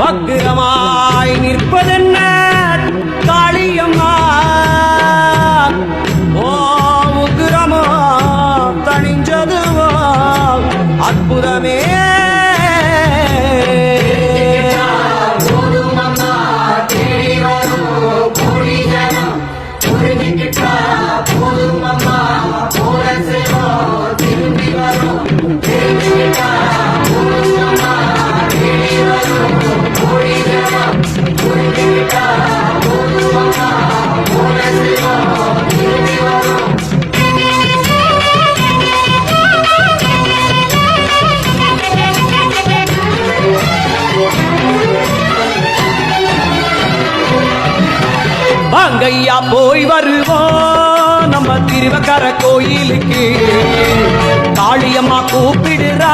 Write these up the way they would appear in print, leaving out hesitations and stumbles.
வக்கிரமாய் நிற்பதென்ன காளியம்மா, ஓ உக்கிரமோ தணிஞ்சதுவோ அற்புதமே. வாங்கையா போய் வருவோம் நம்ம திருவக்கர கோயிலுக்கு. காளியம்மா கூப்பிடுறா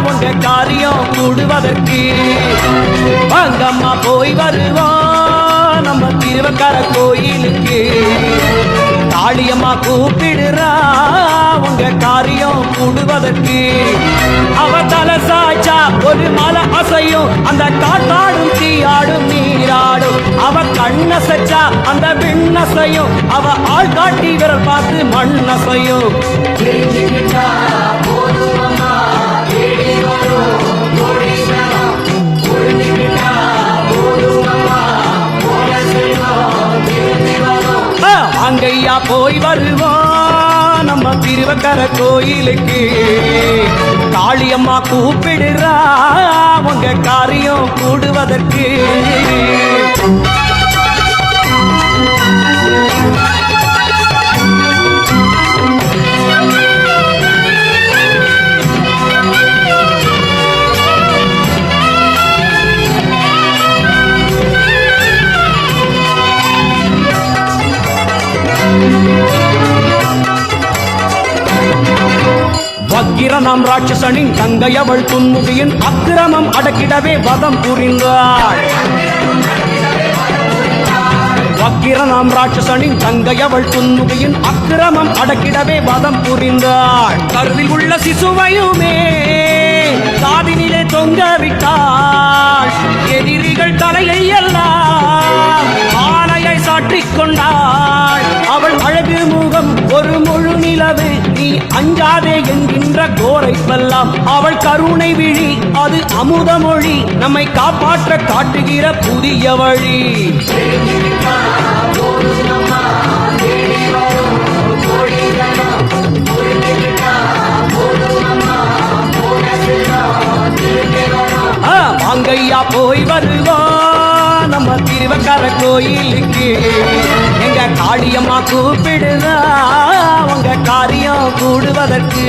உங்க காரியம் கூடுவதற்கு. வாங்கம்மா போய் வருவோம் நம்ம திருவக்கர கோயிலுக்கு. காளியம்மா கூப்பிடுறா உங்க காரியம் கூடுவதற்கு. அவ தலை சாய்ச்சா ஒரு மலை அசையும், அந்த காட்டாடும் தீயாடும் நீராடும். அவ கண்ணசைச்சா அந்த விண்ணசையும், அவ ஆள் காட்டி விரல் பார்த்து மண்ணசையும். அங்கையா போய் வருவோம் நம்ம திருவக்கர கோயிலுக்கு. காளியம்மா கூப்பிடுறா உங்க காரியம் கூடுவதற்கு. வக்கிரனாம் ராட்சசனின் தங்கையவள் துன்முகியின் அக்கிரமம் அடக்கிடவே வதம் புரிந்தாள். வக்கிரனாம் ராட்சசனின் தங்கையவள் துன்முகியின் அக்கிரமம் அடக்கிடவே வதம் புரிந்தாள். கருவில் உள்ள சிசுவையுமே காதினிலே தொங்க விட்டாள். எதிரிகள் தலையை எல்லாம் ஆணையை சாற்றிக் கொண்டாள். அவள் அழகு முகம் ஒரு முழு நிலவு, நீ அஞ்சாதே என்கின்ற கோரை வெல்லாம். அவள் கருணை விழி அது அமுத மொழி, நம்மை காப்பாற்ற காட்டுகிற புதிய வழி. வாங்கையா போய் வருவோம் நம்ம திருவக்கர கோயிலுக்கு. எங்க காளியம்மா கூப்பிடுதா உங்க காரியம் கூடுவதற்கு.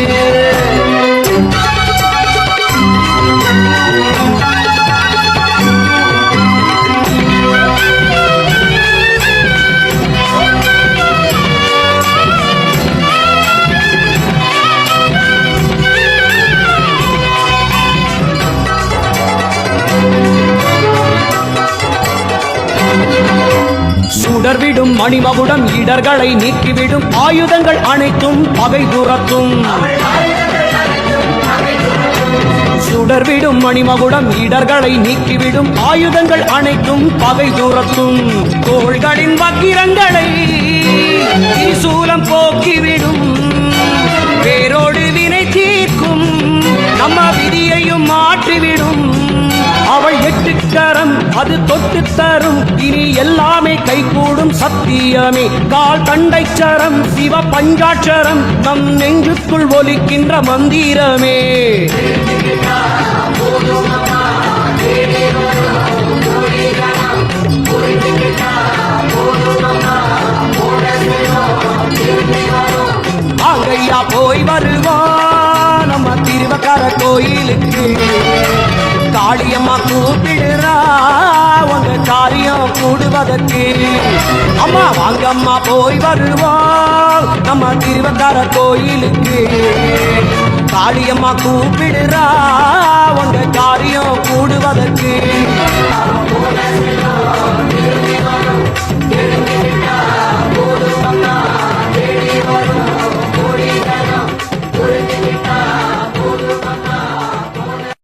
சுடர்விடும் மணிமகுடம் இடர்களை நீக்கிவிடும், ஆயுதங்கள் அனைத்தும் பகை துரத்தும். சுடர்விடும் மணிமகுடம் இடர்களை நீக்கிவிடும், ஆயுதங்கள் அனைத்தும் பகை துரத்தும். தோள்களின் வக்கிரங்களை சூலம் போக்கிவிடும், வேரோடு வினை தீர்க்கும், நம்ம விதியையும் மாற்றிவிடும். அவள் எட்டுக்கரம் அது தொட்டு தரும், இனி எல்லாமே கைகூடும் சத்தியமே. கால் தண்டைச்சரம் சிவ பஞ்சாட்சரம், நம் நெஞ்சுக்குள் ஒலிக்கின்ற மந்திரமே. ஆங்கையா போய் வருவோம் நம்ம திருவக்கர கோயிலுக்கு. காளியம்மா கூப்பிடுறா உங்க காரியம் கூடுவதற்கு. அம்மா வாங்கம்மா போய் வருவோம் நம்ம திருவக்கர கோயிலுக்கு. காளியம்மா கூப்பிடுறா உங்க காரியம் கூடுவதற்கு.